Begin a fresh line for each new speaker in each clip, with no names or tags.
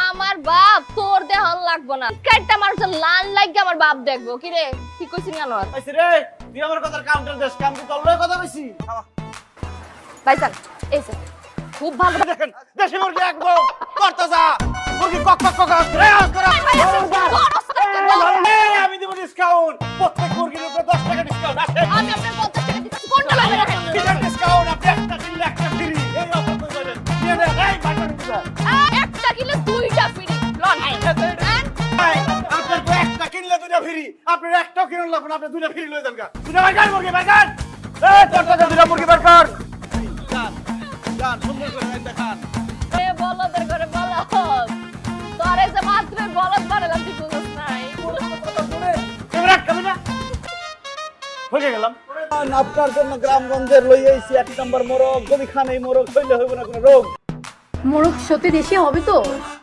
আমার বাপ তোর দেহন লাগবো না, কাইটা মারছ লাল লাগবে আমার বাপ দেখবো কি রে, কি কইছিস কেন
আইছে রে তুই আমার কথার কাউন্টার দেশ কাম কি তোর লয় কথা কইছি
ভাইজান এই যে খুব ভালো
দেখেন দেশি মুরগি একদম করতে যা মুরগি কক কক কক রে করে আমি দেব ডিসকাউন্ট প্রত্যেক মুরগির উপরে 10 টাকা ডিসকাউন্ট আছে
আমি আপনার 50 টাকা দিচ্ছি, কোনটা লাগবে রাখেন
ডিসকাউন্ট আপনি একটা কিনলে একটা ফ্রি এই অফার কই যাবেন নিয়ে নেন এই বাটন দিবা
একটা কিলো দুইটা ফ্রি লন
আপনার তো একটা কিনলে দুইটা ফ্রি আপনার একটাও কিনলে লাগবে না আপনি দুইটা ফ্রি লয়ে যান গা দুইটা বাগান মুরগি বাগান এই তোর টাকা দুইটা মুরগি বের কর জান জান সুন্দর করে খাইতে খান
এ বলদের ঘরে বলদ তোরে যে মাত্র বলদ বানালাম তুই বুঝছ নাই
ক্যামেরা ক্যামেরা হয়ে গেলাম আপনার জন্য গ্রামগঞ্জের লই আইছি এক নাম্বার মোরগ যদি খান এই মোরগ হইলে হইব না কোনো রোগ
মোরগ সত্যি দেশি হবে তো?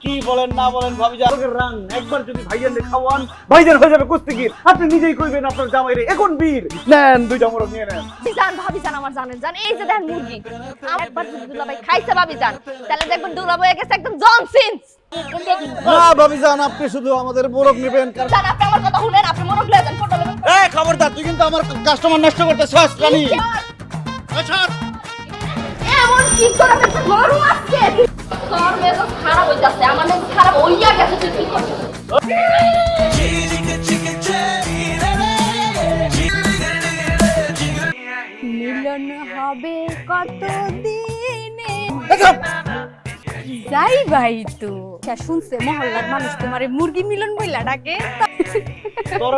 কি বলেন না বলেন ভাবি জানের রান একবার যদি ভাইজান খাওয়ান ভাইজান হয়ে যাবে কুস্তিগীর আপনি নিজেই কইবেন আপনার জামাইরে এখন বীর নেন দুইটা মোরগ নিয়ে নেন
ভাবি জান আমার জানেন জান এই যে দেখেন মুরগি একবার যদি দুলাভাই খাইছে ভাবি জান তাহলে দেখবেন দুলাভাই হয়ে গেছে একদম জনসিন্স
না ভাবি জান আপনি শুধু আমাদের মোরগ নেবেন কারণ
জান আপনি আমার কথা শুনেন আপনি মোরগ লয়ে যান ফটো নেবেন
এই খবরদার তুই কিন্তু আমার কাস্টমার নষ্ট করতেছিস রানী আচ্ছা
এমন কি করে একটা গরু আজকে তোর মেয়ে তো খারাপ হয়ে যাচ্ছে আমার মেয়ে খারাপ হইয়া গেছে তুই কি করছিস
মিলন হবে কত দিনে যাই ভাই তো শুনছে মহল্লার মানুষ তোমার মুরগি মিলন বইলা ডাকে
তোর